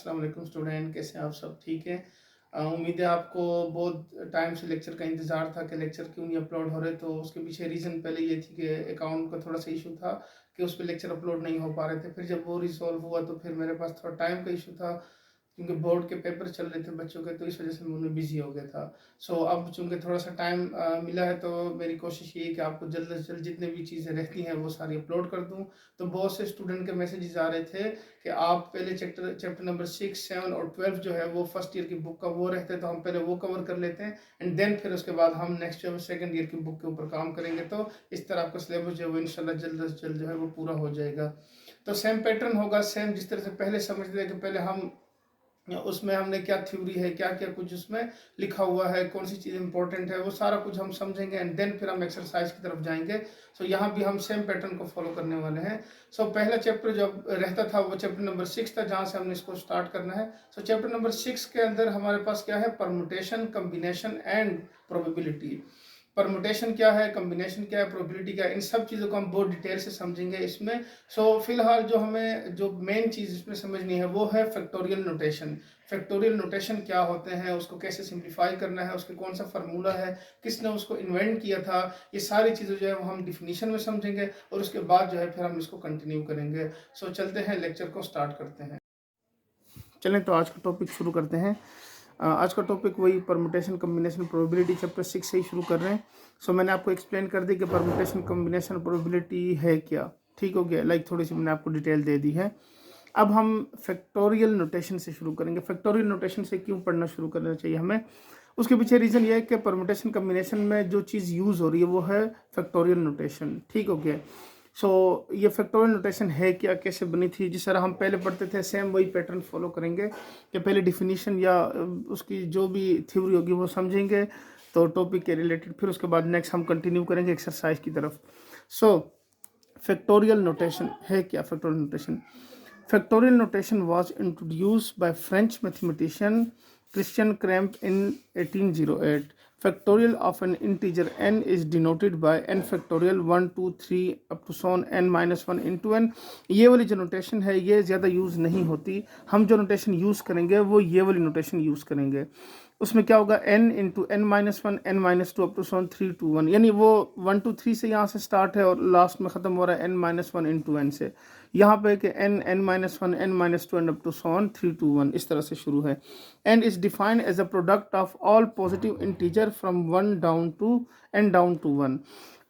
अस्सलाम वालेकुम स्टूडेंट, कैसे हैं आप? सब ठीक है। उम्मीद है आपको बहुत टाइम से लेक्चर का इंतज़ार था कि लेक्चर क्यों नहीं अपलोड हो रहे। तो उसके पीछे रीज़न पहले ये थी कि अकाउंट का थोड़ा सा इशू था कि उस पर लेक्चर अपलोड नहीं हो पा रहे थे। फिर जब वो रिजॉल्व हुआ तो फिर मेरे पास थोड़ा टाइम का इशू था, क्योंकि बोर्ड के पेपर चल रहे थे बच्चों के, तो इस वजह से मैं उनमें बिजी हो गया था। अब चूंकि थोड़ा सा टाइम मिला है, तो मेरी कोशिश ये है कि आपको जल्द से जल्द जितने भी चीज़ें रहती हैं वो सारी अपलोड कर दूं। तो बहुत से स्टूडेंट के मैसेजेस आ रहे थे कि आप पहले चैप्टर नंबर 6, 7 और 12 जो है वो फर्स्ट ईयर की बुक का वो रहते हैं, तो हम पहले वो कवर कर लेते हैं एंड देन फिर उसके बाद हम नेक्स्ट जो है सेकंड ईयर की बुक के ऊपर काम करेंगे। तो इस तरह आपका सिलेबस जो है वो इंशाल्लाह जल्द से जल्द जो है वो पूरा हो जाएगा। तो सेम पैटर्न होगा, सेम जिस तरह से पहले समझते थे कि पहले हम उसमें हमने क्या थ्योरी है, क्या क्या कुछ उसमें लिखा हुआ है, कौन सी चीज़ इंपॉर्टेंट है, वो सारा कुछ हम समझेंगे एंड देन फिर हम एक्सरसाइज की तरफ जाएंगे। यहाँ भी हम सेम पैटर्न को फॉलो करने वाले हैं। पहला चैप्टर जब रहता था वो चैप्टर नंबर 6 था, जहाँ से हमने इसको स्टार्ट करना है। चैप्टर नंबर 6 के अंदर हमारे पास क्या है? Permutation, combination and probability. Permutation क्या है, कम्बिनेशन क्या है, प्रोबेबिलिटी क्या है, इन सब चीज़ों को हम बहुत डिटेल से समझेंगे इसमें। फिलहाल जो हमें जो मेन चीज़ इसमें समझनी है वो है फैक्टोरियल नोटेशन। फैक्टोरियल नोटेशन क्या होते हैं, उसको कैसे सिंप्लीफाई करना है, उसके कौन सा फार्मूला है, किसने उसको इन्वेंट किया था, ये सारी चीज़ें जो है वो हम डिफिनीशन में समझेंगे और उसके बाद जो है फिर हम इसको कंटिन्यू करेंगे। चलते हैं, लेक्चर को स्टार्ट करते हैं। चलें, तो आज का टॉपिक शुरू करते हैं। आज का टॉपिक वही परमुटेशन, कम्बिनेशन, प्रोबेबिलिटी चैप्टर 6 से ही शुरू कर रहे हैं। मैंने आपको एक्सप्लेन कर दी कि परमुटेशन, कम्बिनेशन, प्रोबेबिलिटी है क्या। ठीक हो गया, थोड़ी सी मैंने आपको डिटेल दे दी है। अब हम फैक्टोरियल नोटेशन से शुरू करेंगे। फैक्टोरियल नोटेशन से क्यों पढ़ना शुरू करना चाहिए हमें? उसके पीछे रीज़न ये है कि परमुटेशन कम्बिनेशन में जो चीज़ यूज़ हो रही है वो है फैक्टोरियल नोटेशन। ठीक हो गया। ये फैक्टोरियल नोटेशन है क्या, कैसे बनी थी, जिस तरह हम पहले पढ़ते थे सेम वही पैटर्न फॉलो करेंगे कि पहले डिफिनीशन या उसकी जो भी थ्योरी होगी वो समझेंगे तो टॉपिक के रिलेटेड, फिर उसके बाद नेक्स्ट हम कंटिन्यू करेंगे एक्सरसाइज की तरफ। फैक्टोरियल नोटेशन है क्या? Factorial notation, factorial notation was introduced by French mathematician Christian Kramp in 1808. Factorial of an integer n is denoted by n factorial 1 2 3 up to so on n minus 1 into n। ये वाली जो notation है ये ज़्यादा use नहीं होती। हम जो नोटेशन यूज़ करेंगे वो ये वाली नोटेशन यूज़ करेंगे। उसमें क्या होगा? n into N minus one, N minus two, up to so on 3 2 1, यानी वो 1 2 3 से यहाँ से स्टार्ट है और लास्ट में ख़त्म हो रहा है n minus one into n से। यहाँ पे कि n minus one, n minus two and up to so on 3 2 1, इस तरह से शुरू है। And is defined as a product of all positive integer from 1 down to n down to 1।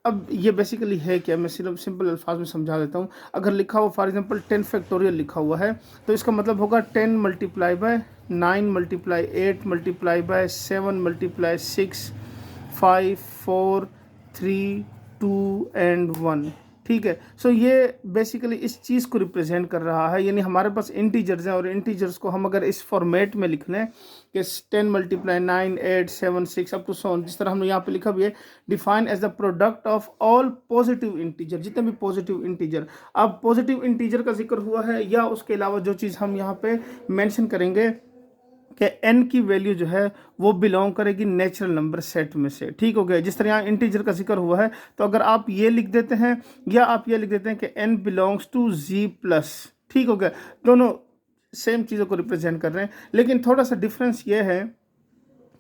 अब ये बेसिकली है क्या, मैं सिर्फ सिंपल अल्फाज में समझा देता हूँ। अगर लिखा हुआ फॉर एग्जांपल 10 फैक्टोरियल लिखा हुआ है तो इसका मतलब होगा 10 multiply by 9 multiply 8 multiply by 7 multiply 6 5 4 3 2 and 1। ठीक है। ये बेसिकली इस चीज़ को रिप्रेजेंट कर रहा है, यानी हमारे पास इंटीजर्स हैं और इंटीजर्स को हम अगर इस फॉर्मेट में लिख लें कि 10 multiply 9 8 7 6 up to so on, जिस तरह हमने यहाँ पे लिखा भी है, define as the product of all positive integer, जितने भी पॉजिटिव इंटीजर। अब पॉजिटिव इंटीजर का जिक्र हुआ है या उसके अलावा जो चीज़ हम यहाँ पे मेंशन करेंगे कि n की वैल्यू जो है वो बिलोंग करेगी नेचुरल नंबर सेट में से। ठीक हो गया। जिस तरह यहाँ इंटीजर का जिक्र हुआ है तो अगर आप ये लिख देते हैं या आप ये लिख देते हैं कि n belongs to z plus. ठीक हो गया, दोनों सेम चीज़ों को रिप्रेजेंट कर रहे हैं, लेकिन थोड़ा सा डिफरेंस ये है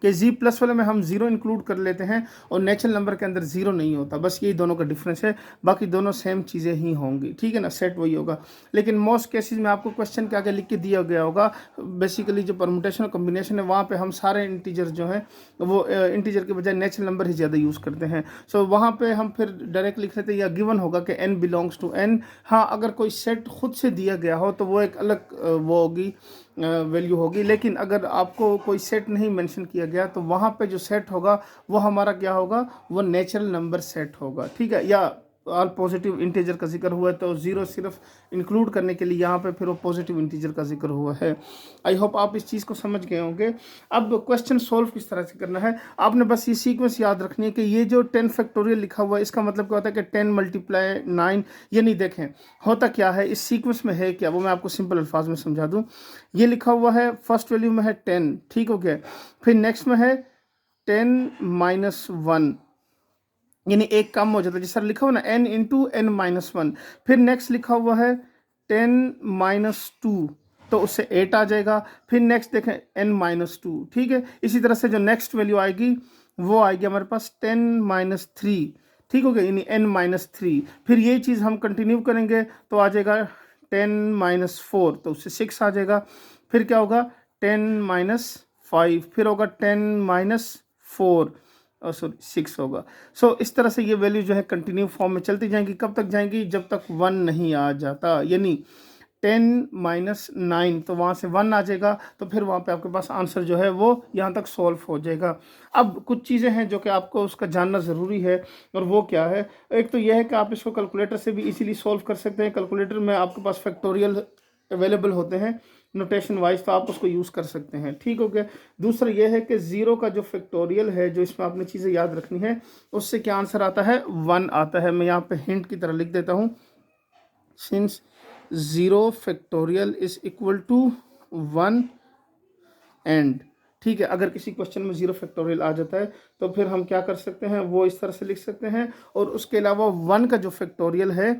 कि जी प्लस वाले में हम जीरो इंक्लूड कर लेते हैं और नेचुरल नंबर के अंदर जीरो नहीं होता। बस यही दोनों का डिफरेंस है, बाकी दोनों सेम चीज़ें ही होंगी। ठीक है ना, सेट वही होगा। लेकिन मोस्ट केसेस में आपको क्वेश्चन के आगे लिख के दिया गया होगा, बेसिकली जो परमुटेशन और कम्बिनेशन है वहाँ पे हम सारे इंटीजर जो हैं वो इंटीजर के बजाय नेचुरल नंबर ही ज़्यादा यूज़ करते हैं। वहाँ पर हम फिर डायरेक्ट लिख लेते हैं या गिवन होगा कि n बिलोंग्स टू n। हाँ, अगर कोई सेट खुद से दिया गया हो तो वो एक अलग वो होगी, वैल्यू होगी। लेकिन अगर आपको कोई सेट नहीं मेंशन किया गया तो वहाँ पे जो सेट होगा वो हमारा क्या होगा? वो नेचुरल नंबर सेट होगा। ठीक है। या ऑल पॉजिटिव इंटीजर का जिक्र हुआ है तो जीरो सिर्फ इंक्लूड करने के लिए यहाँ पे फिर वो पॉजिटिव इंटीजर का जिक्र हुआ है। आई होप आप इस चीज़ को समझ गए होंगे। अब क्वेश्चन सोल्व किस तरह से करना है, आपने बस ये सीक्वेंस याद रखनी है कि ये जो 10 फैक्टोरियल लिखा हुआ है इसका मतलब क्या होता है कि 10 मल्टीप्लाई 9, ये नहीं देखें होता क्या है इस सीक्वेंस में है क्या, वो मैं आपको सिंपल अल्फाज में समझा दूँ। ये लिखा हुआ है फर्स्ट वैल्यू में है 10। ठीक हो गया। फिर नेक्स्ट में है 10 माइनस 1, यानी एक कम हो जाता है, जिस तरह लिखा हुआ ना n इंटू n माइनस 1। फिर नेक्स्ट लिखा हुआ है 10 माइनस 2, तो उससे 8 आ जाएगा। फिर नेक्स्ट देखें n-2, ठीक है। इसी तरह से जो नेक्स्ट वैल्यू आएगी वो आएगी हमारे पास 10-3, ठीक हो गया, यानी n-3। फिर ये चीज़ हम कंटिन्यू करेंगे तो आ जाएगा 10-4, तो उससे 6 आ जाएगा। फिर क्या होगा 10-5, फिर होगा 10-4, सॉरी 6 होगा। सो इस तरह से ये वैल्यू जो है कंटिन्यू फॉर्म में चलती जाएंगी। कब तक जाएंगी? जब तक 1 नहीं आ जाता, यानी 10-9, तो वहाँ से 1 आ जाएगा, तो फिर वहाँ पे आपके पास आंसर जो है वो यहाँ तक सॉल्व हो जाएगा। अब कुछ चीज़ें हैं जो कि आपको उसका जानना ज़रूरी है, और वो क्या है? एक तो यह है कि आप इसको कैलकुलेटर से भी इजीली सॉल्व कर सकते हैं। कैलकुलेटर में आपके पास फैक्टोरियल अवेलेबल होते हैं नोटेशन वाइज, तो आप उसको यूज़ कर सकते हैं, ठीक हो गया। दूसरा यह है कि ज़ीरो का जो फैक्टोरियल है, जो इसमें आपने चीज़ें याद रखनी है, उससे क्या आंसर आता है? 1 आता है। मैं यहाँ पे हिंट की तरह लिख देता हूँ, since 0 factorial is equal to 1 and, ठीक है। अगर किसी क्वेश्चन में 0 फैक्टोरियल आ जाता है तो फिर हम क्या कर सकते हैं, वो इस तरह से लिख सकते हैं। और उसके अलावा 1 का जो फैक्टोरियल है,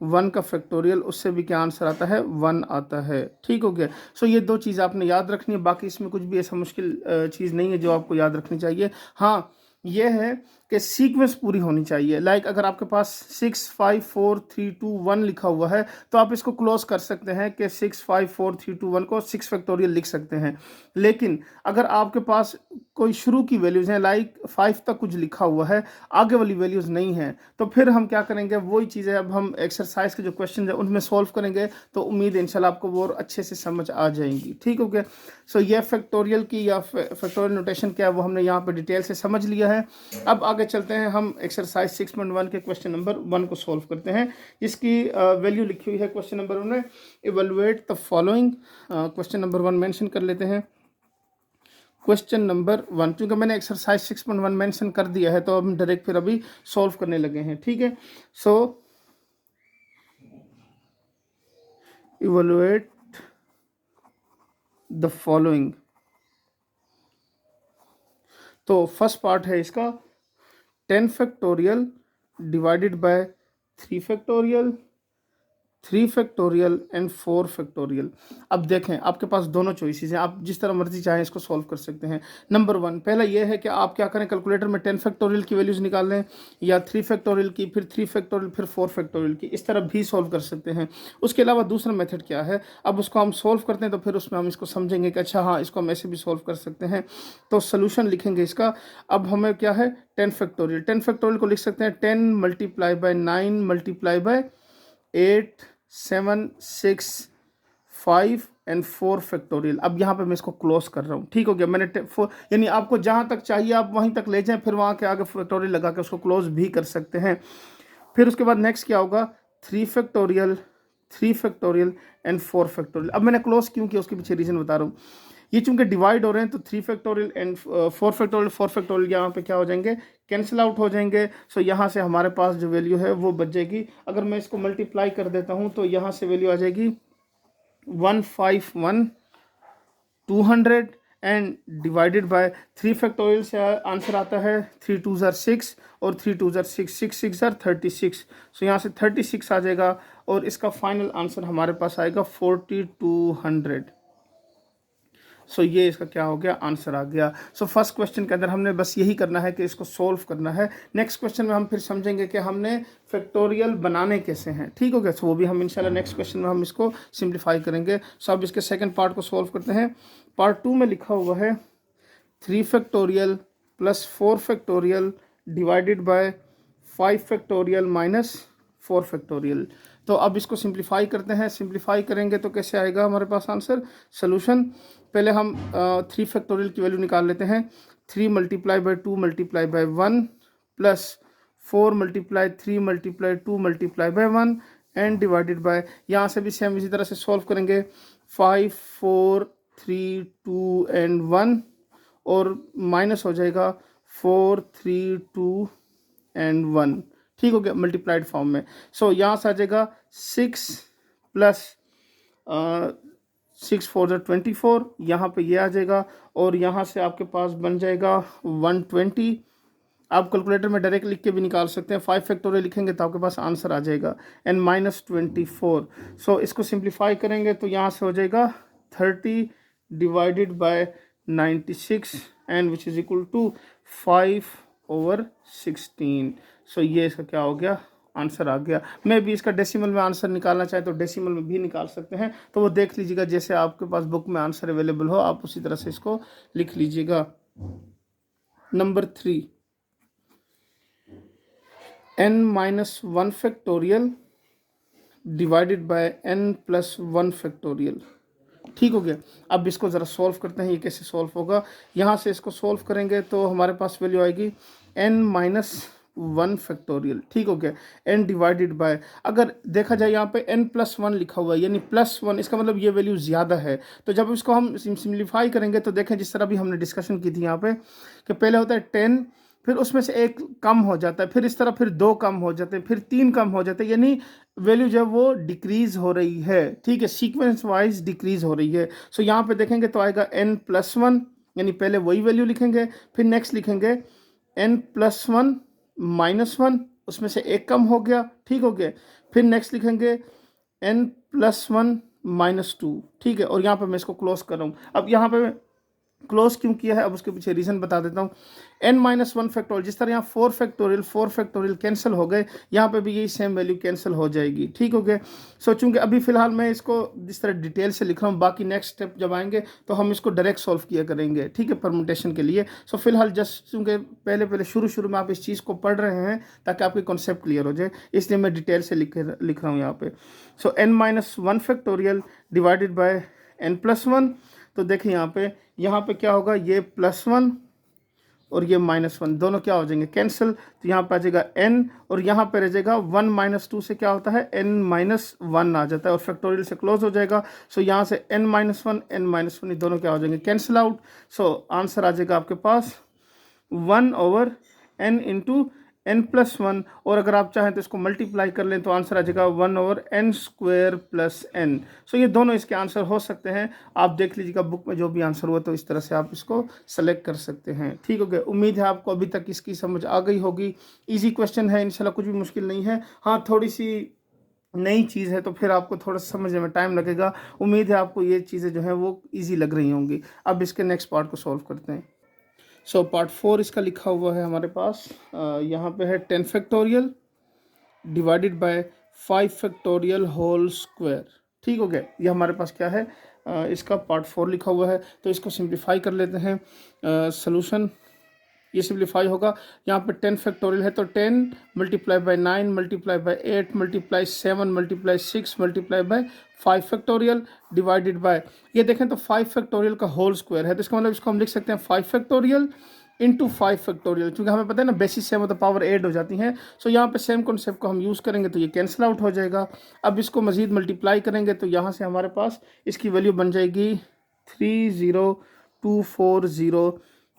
1 का फैक्टोरियल, उससे भी क्या आंसर आता है? 1 आता है, ठीक हो गया। सो ये दो चीज़ आपने याद रखनी है। बाकी इसमें कुछ भी ऐसा मुश्किल चीज़ नहीं है जो आपको याद रखनी चाहिए। हाँ, यह है कि सीक्वेंस पूरी होनी चाहिए। लाइक अगर आपके पास 6 5 4 3 2 1 लिखा हुआ है तो आप इसको क्लोज कर सकते हैं कि 6 5 4 3 2 1 को 6 फैक्टोरियल लिख सकते हैं। लेकिन अगर आपके पास कोई शुरू की वैल्यूज़ हैं, लाइक 5 तक कुछ लिखा हुआ है, आगे वाली वैल्यूज़ नहीं हैं, तो फिर हम क्या करेंगे? वही चीज़ें अब हम एक्सरसाइज के जो क्वेश्चन है उनमें सॉल्व करेंगे, तो उम्मीद है इंशाल्लाह आपको वो अच्छे से समझ आ जाएंगी, ठीक हो गया। सो ये फैक्टोरियल की या फैक्टोरियल नोटेशन क्या है वो हमने यहाँ पे डिटेल से समझ लिया है। अब आगे चलते हैं, हम एक्सरसाइज 6.1 के क्वेश्चन नंबर 1 को सॉल्व करते हैं, जिसकी वैल्यू लिखी हुई है क्वेश्चन नंबर 1 में, evaluate the following. Question number 1 mention कर लेते हैं। क्वेश्चन नंबर 1, क्योंकि मैंने एक्सरसाइज 6.1 मेंशन कर दिया है तो हम डायरेक्ट फिर अभी सॉल्व करने लगे हैं, ठीक है। सो इवेलुएट द फॉलोइंग। तो फर्स्ट पार्ट है इसका 10 factorial divided by 3 factorial, 3 factorial and 4 factorial. अब देखें, आपके पास दोनों चॉइसेस हैं, आप जिस तरह मर्जी चाहें इसको सॉल्व कर सकते हैं। नंबर 1, पहला यह है कि आप क्या करें, कैलकुलेटर में 10 फैक्टोरियल की वैल्यूज़ निकाल लें, या 3 फैक्टोरियल की, फिर 3 फैक्टोरियल, फिर 4 फैक्टोरियल की, इस तरह भी सॉल्व कर सकते हैं। उसके अलावा दूसरा मेथड क्या है, अब उसको हम सॉल्व करते हैं तो फिर उसमें हम इसको समझेंगे कि अच्छा हाँ, इसको हम ऐसे भी सॉल्व कर सकते हैं। तो सोल्यूशन लिखेंगे इसका। अब हमें क्या है, 10 फैक्टोरियल, 10 फैक्टोरियल को लिख सकते हैं 10 multiply by 9 multiply by 8 7 6 5 and 4 factorial. अब यहाँ पे मैं इसको क्लोज कर रहा हूँ, ठीक हो गया। मैंने यानी आपको जहाँ तक चाहिए आप वहीं तक ले जाएं, फिर वहाँ के आगे फैक्टोरियल लगा के उसको क्लोज भी कर सकते हैं। फिर उसके बाद नेक्स्ट क्या होगा, 3 फैक्टोरियल, 3 फैक्टोरियल एंड 4 फैक्टोरियल। अब मैंने क्लोज क्यों किया उसके पीछे रीज़न बता रहा हूँ। ये चूंकि डिवाइड हो रहे हैं तो 3 फैक्टोरियल एंड 4 फैक्टोरियल, 4 फैक्टोरियल यहाँ पे क्या हो जाएंगे, कैंसिल आउट हो जाएंगे। सो यहाँ से हमारे पास जो वैल्यू है वो बच जाएगी। अगर मैं इसको मल्टीप्लाई कर देता हूँ तो यहाँ से वैल्यू आ जाएगी 151 200 एंड डिवाइडेड बाय 3 फैक्टोरियल से आंसर आता है 3 2 ज़ार 6 और 3 2 ज़ार 6, 6 6 ज़ार 36। सो यहाँ से 36 आ जाएगा और इसका फाइनल आंसर हमारे पास आएगा 4200। सो ये इसका क्या हो गया, आंसर आ गया। सो फर्स्ट क्वेश्चन के अंदर हमने बस यही करना है कि इसको सोल्व करना है। नेक्स्ट क्वेश्चन में हम फिर समझेंगे कि हमने फैक्टोरियल बनाने कैसे हैं, ठीक हो गया। सो वो भी हम इंशाल्लाह नेक्स्ट क्वेश्चन में हम इसको सिंप्लीफाई करेंगे। सो अब इसके सेकंड पार्ट को सोल्व करते हैं। पार्ट 2 में लिखा हुआ है 3 factorial plus 4 factorial divided by 5 factorial minus 4 factorial. तो अब इसको सिंप्लीफाई करते हैं। सिंप्लीफाई करेंगे तो कैसे आएगा हमारे पास आंसर, सोल्यूशन। पहले हम 3 फैक्टोरियल की वैल्यू निकाल लेते हैं। 3 multiply by 2 multiply by 1 plus 4 multiply 3 multiply 2 multiply by 1 and divided bye, यहाँ से भी सेम इसी तरह से सॉल्व करेंगे 5 4 3 2 एंड 1 और माइनस हो जाएगा 4 3 2 एंड 1, ठीक हो गया, मल्टीप्लाइड फॉर्म में। सो यहाँ से आ जाएगा 6 प्लस 6 4 ज़ार 24, यहाँ पे ये आ जाएगा और यहाँ से आपके पास बन जाएगा 120। आप कैलकुलेटर में डायरेक्ट लिख के भी निकाल सकते हैं, 5 फैक्टोरियल लिखेंगे तो आपके पास आंसर आ जाएगा एंड माइनस 24। सो इसको सिंप्लीफाई करेंगे तो यहाँ से हो जाएगा 30 divided by 96 and which is equal to 5/16। सो ये इसका क्या हो गया, आंसर आ गया। मैं भी इसका डेसिमल में आंसर निकालना चाहे तो डेसिमल में भी निकाल सकते हैं, तो वो देख लीजिएगा, जैसे आपके पास बुक में आंसर अवेलेबल हो आप उसी तरह से इसको लिख लीजिएगा। Number 3, n-1 factorial divided bye n+1 factorial. ठीक हो गया। अब इसको ज़रा सॉल्व करते हैं, ये कैसे सॉल्व होगा। यहाँ से इसको सॉल्व करेंगे तो हमारे पास वैल्यू आएगी n-1 फैक्टोरियल। ठीक हो गया। n डिवाइडेड बाय, अगर देखा जाए यहाँ पे n+1 लिखा हुआ है यानी +1, इसका मतलब ये वैल्यू ज़्यादा है। तो जब इसको हम सिम्प्लीफाई करेंगे तो देखें जिस तरह भी हमने डिस्कशन की थी यहाँ पे कि पहले होता है 10, फिर उसमें से एक कम हो जाता है, फिर इस तरह फिर 2 कम हो जाते हैं, फिर 3 कम हो जाते हैं, यानी वैल्यू जब वो डिक्रीज हो रही है। ठीक है, सीक्वेंस वाइज डिक्रीज हो रही है। सो यहाँ पे देखेंगे तो आएगा n+1, यानी पहले वही वैल्यू लिखेंगे, फिर नेक्स्ट लिखेंगे n+1 -1, उसमें से एक कम हो गया। ठीक हो गया। फिर नेक्स्ट लिखेंगे n+1 -2। ठीक है, और यहाँ पे मैं इसको क्लोज कर रहा हूँ। अब यहाँ पे क्लोज क्यों किया है, अब उसके पीछे रीजन बता देता हूँ। n-1 फैक्टोरियल, जिस तरह यहाँ 4 फैक्टोरियल कैंसिल हो गए, यहाँ पे भी यही सेम वैल्यू कैंसिल हो जाएगी। ठीक हो गया। सो चूंकि अभी फिलहाल मैं इसको जिस तरह डिटेल से लिख रहा हूँ, बाकी नेक्स्ट स्टेप जब आएंगे तो हम इसको डायरेक्ट सॉल्व किया करेंगे। ठीक है, परमुटेशन के लिए। सो फिलहाल जस्ट चूंकि पहले शुरू में आप इस चीज़ को पढ़ रहे हैं ताकि आपकी कॉन्सेप्ट क्लियर हो जाए, इसलिए मैं डिटेल से लिख रहा हूँ यहाँ पे। सो n-1 factorial divided bye n+1। तो देखिए यहाँ पे क्या होगा, ये +1 और ये -1 दोनों क्या हो जाएंगे, कैंसिल। तो यहाँ पे आ जाएगा n और यहाँ पे रह जाएगा 1 - 2 से क्या होता है n-1 आ जाता है और फैक्टोरियल से क्लोज हो जाएगा। सो यहाँ से n-1 n-1 ये दोनों क्या हो जाएंगे, कैंसिल आउट। सो आंसर आ जाएगा आपके पास 1/n इंटू n+1, और अगर आप चाहें तो इसको मल्टीप्लाई कर लें तो आंसर आ जाएगा 1/n² + n। सो ये दोनों इसके आंसर हो सकते हैं। आप देख लीजिएगा बुक में जो भी आंसर हुआ तो इस तरह से आप इसको सेलेक्ट कर सकते हैं। ठीक हो गया। उम्मीद है आपको अभी तक इसकी समझ आ गई होगी। ईजी क्वेश्चन है इंशाल्लाह, कुछ भी मुश्किल नहीं है। हाँ, थोड़ी सी नई चीज़ है तो फिर आपको थोड़ा समझने में टाइम लगेगा। उम्मीद है आपको ये चीज़ें जो हैं वो ईजी लग रही होंगी। अब इसके नेक्स्ट पार्ट को सॉल्व करते हैं। सो पार्ट 4 इसका लिखा हुआ है हमारे पास। यहाँ पे है 10 factorial divided by 5 factorial whole square. ठीक हो गया। ये हमारे पास क्या है, इसका पार्ट 4 लिखा हुआ है। तो इसको सिंप्लीफाई कर लेते हैं। सॉल्यूशन ये सिंप्लीफाई होगा। यहाँ पे 10 फैक्टोरियल है तो 10 × 9 × 8 × 7 × 6 × 5 फैक्टोरियल डिवाइडेड बाय, ये देखें तो 5 फैक्टोरियल का होल स्क्वायर है, तो इसका मतलब इसको हम लिख सकते हैं 5 फैक्टोरियल इंटू 5 फैक्टोरियल, क्योंकि हमें पता है ना बेसिस से मतलब पावर ऐड हो जाती हैं। सो यहाँ पे सेम कॉन्सेप्ट को हम यूज़ करेंगे तो ये कैंसिल आउट हो जाएगा। अब इसको मजीद मल्टीप्लाई करेंगे तो यहाँ से हमारे पास इसकी वैल्यू बन जाएगी 30240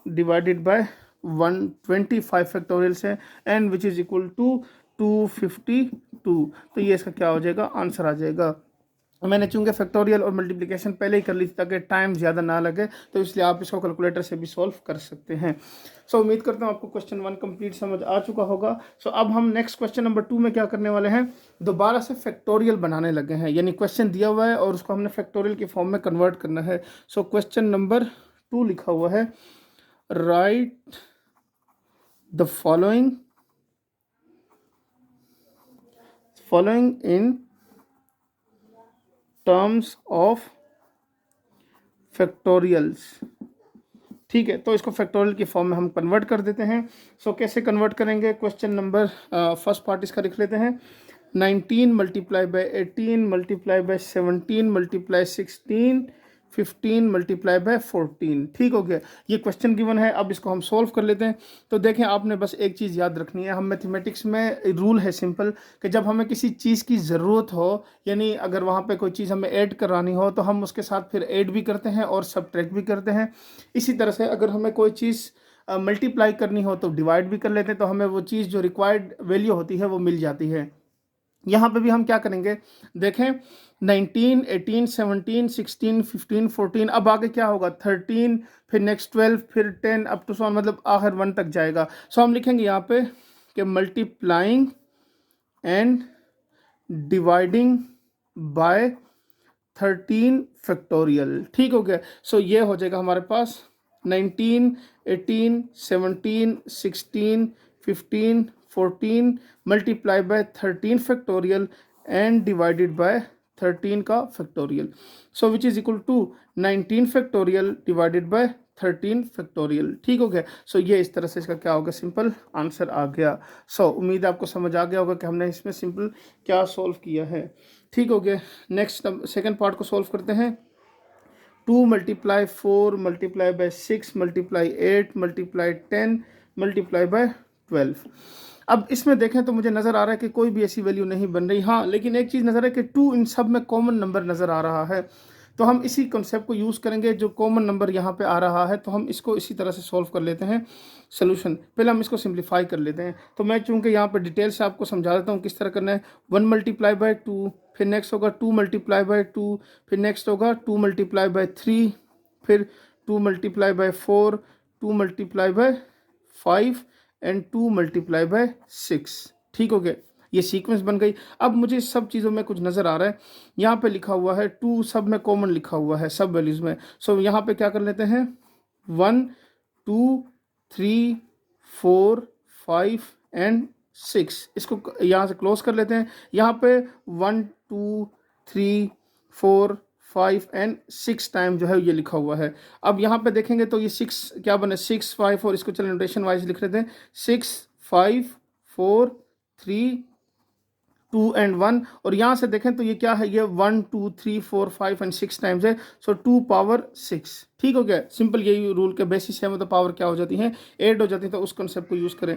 डिवाइडेड बाय 125 फैक्टोरियल से and which is equal to 252। तो ये इसका क्या हो जाएगा, आंसर आ जाएगा। मैंने चूंकि फैक्टोरियल और मल्टीप्लिकेशन पहले ही कर ली थी ताकि टाइम ज़्यादा ना लगे, तो इसलिए आप इसको कैलकुलेटर से भी सॉल्व कर सकते हैं। सो उम्मीद करता हूँ आपको क्वेश्चन 1 कंप्लीट समझ आ चुका होगा। सो अब हम नेक्स्ट क्वेश्चन नंबर 2 में क्या करने वाले हैं, दोबारा से फैक्टोरियल बनाने लगे हैं, यानी क्वेश्चन दिया हुआ है और उसको हमने फैक्टोरियल की फॉर्म में कन्वर्ट करना है। सो क्वेश्चन नंबर 2 लिखा हुआ है, right the following in terms of factorials. ठीक है, तो इसको फैक्टोरियल की फॉर्म में हम कन्वर्ट कर देते हैं। सो कैसे कन्वर्ट करेंगे, क्वेश्चन नंबर फर्स्ट पार्ट इसका लिख लेते हैं। 19 × 18 × 17 × 16 15 × 14। ठीक हो गया। ये क्वेश्चन गिवन है। अब इसको हम सॉल्व कर लेते हैं। तो देखें, आपने बस एक चीज़ याद रखनी है, हम मैथमेटिक्स में रूल है सिंपल कि जब हमें किसी चीज़ की ज़रूरत हो, यानी अगर वहाँ पे कोई चीज़ हमें ऐड करानी हो तो हम उसके साथ फिर ऐड भी करते हैं और सब्ट्रैक्ट भी करते हैं। इसी तरह से अगर हमें कोई चीज़ मल्टीप्लाई करनी हो तो डिवाइड भी कर लेते हैं, तो हमें वो चीज़ जो रिक्वायर्ड वैल्यू होती है वो मिल जाती है। यहाँ पे भी हम क्या करेंगे, देखें 19 18 17 16 15 14, अब आगे क्या होगा 13, फिर नेक्स्ट 12, फिर 10 अप टू सो मतलब आखिर 1 तक जाएगा। सो हम लिखेंगे यहाँ पे कि multiplying and dividing by 13 factorial. ठीक हो गया। सो ये हो जाएगा हमारे पास 19, 18, 17, 16, 15, 14 multiply by 13 factorial and divided by 13 का factorial. So which is equal to 19 factorial divided by 13 factorial. ठीक हो गया। सो ये इस तरह से इसका क्या होगा, सिंपल आंसर आ गया। सो उम्मीद है आपको समझ आ गया होगा कि हमने इसमें सिंपल क्या सॉल्व किया है। ठीक हो गया। नेक्स्ट सेकंड पार्ट को सॉल्व करते हैं। 2 multiply 4 multiply by 6 multiply 8 multiply 10 multiply by 12। अब इसमें देखें तो मुझे नज़र आ रहा है कि कोई भी ऐसी वैल्यू नहीं बन रही। हाँ, लेकिन एक चीज़ नज़र है कि 2 इन सब में कॉमन नंबर नज़र आ रहा है, तो हम इसी कॉन्सेप्ट को यूज़ करेंगे। जो कॉमन नंबर यहाँ पे आ रहा है तो हम इसको इसी तरह से सॉल्व कर लेते हैं सोल्यूशन। पहले हम इसको सिंप्लीफाई कर लेते हैं। तो मैं चूँकि यहाँ पे डिटेल से आपको समझा देता हूँ किस तरह करना है। 1 मल्टीप्लाई बाय 2, फिर नेक्स्ट होगा 2 मल्टीप्लाई बाय 2, फिर नेक्स्ट होगा 2 मल्टीप्लाई बाय 3, फिर 2 multiply bye 4, 2 multiply bye 5 and 2 multiply bye 6। ठीक हो गया, ये सीक्वेंस बन गई। अब मुझे सब चीज़ों में कुछ नज़र आ रहा है। यहाँ पे लिखा हुआ है 2 सब में कॉमन लिखा हुआ है सब वैल्यूज़ में। सो यहाँ पे क्या कर लेते हैं 1, 2, 3, 4, 5 एंड 6, इसको यहाँ से क्लोज कर लेते हैं। यहाँ पे 1, 2, 3, 4, 5 एंड 6 टाइम जो है ये लिखा हुआ है। अब यहाँ पे देखेंगे तो ये 6 क्या बने 6, 5 और इसको चलिए नोटेशन वाइज लिख लेते हैं 6, 5, 4, 3, 2 एंड 1। और यहाँ से देखें तो ये क्या है, ये 1, 2, 3, 4, 5 एंड 6 टाइम्स है। सो 2 पावर 6। ठीक हो गया, सिंपल यही रूल के बेसिस है। मतलब पावर क्या हो जाती है 8 हो जाती है, तो उस कॉन्सेप्ट को यूज़ करें।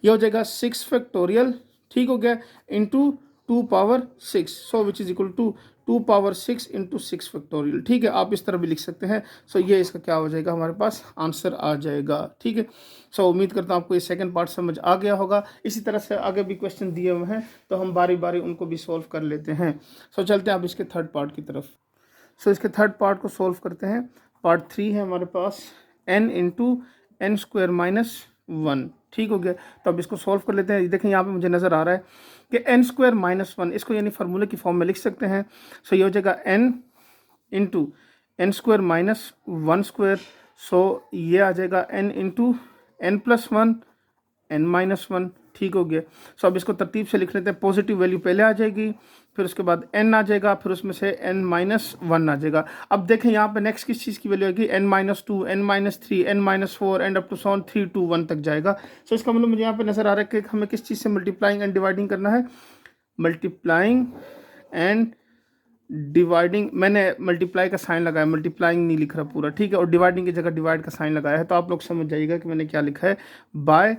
ये हो जाएगा 6 फैक्टोरियल, ठीक हो गया, into 2 power 6। So which is equal to 2 power 6 into 6 factorial. ठीक है, आप इस तरह भी लिख सकते हैं। सो ये इसका क्या हो जाएगा, हमारे पास आंसर आ जाएगा। ठीक है, सो उम्मीद करता हूँ आपको ये सेकंड पार्ट समझ आ गया होगा। इसी तरह से आगे भी क्वेश्चन दिए हुए हैं तो हम बारी बारी उनको भी सॉल्व कर लेते हैं। सो चलते हैं अब इसके थर्ड पार्ट की तरफ। सो इसके थर्ड पार्ट को सॉल्व करते हैं। पार्ट 3 है हमारे पास n into N square minus 1। ठीक हो गया, तो अब इसको सॉल्व कर लेते हैं। देखें यहाँ पे मुझे नज़र आ रहा है कि एन स्क्वायर माइनस 1, इसको यानी फार्मूले की फॉर्म में लिख सकते हैं। सो ये हो जाएगा n into N square minus 1 square. So ये आ जाएगा n into N plus 1 n minus 1। ठीक हो गया। सो अब इसको तरतीब से लिख लेते हैं। पॉजिटिव वैल्यू पहले आ जाएगी, फिर उसके बाद n आ जाएगा, फिर उसमें से n माइनस 1 आ जाएगा। अब देखें यहाँ पे नेक्स्ट किस चीज़ की वैल्यू आएगी, n minus 2, n minus 3, n minus 4 and up to so on 3 to 1 तक जाएगा। सो इसका मतलब मुझे यहाँ पे नज़र आ रहा है कि हमें किस चीज़ से मल्टीप्लाइंग एंड डिवाइडिंग करना है, मल्टीप्लाइंग एंड डिवाइडिंग। मैंने मल्टीप्लाई का साइन लगाया, मल्टीप्लाइंग नहीं लिख रहा पूरा, ठीक है, और डिवाइडिंग की जगह डिवाइड का साइन लगाया है। तो आप लोग समझ जाइएगा कि मैंने क्या लिखा है, बाय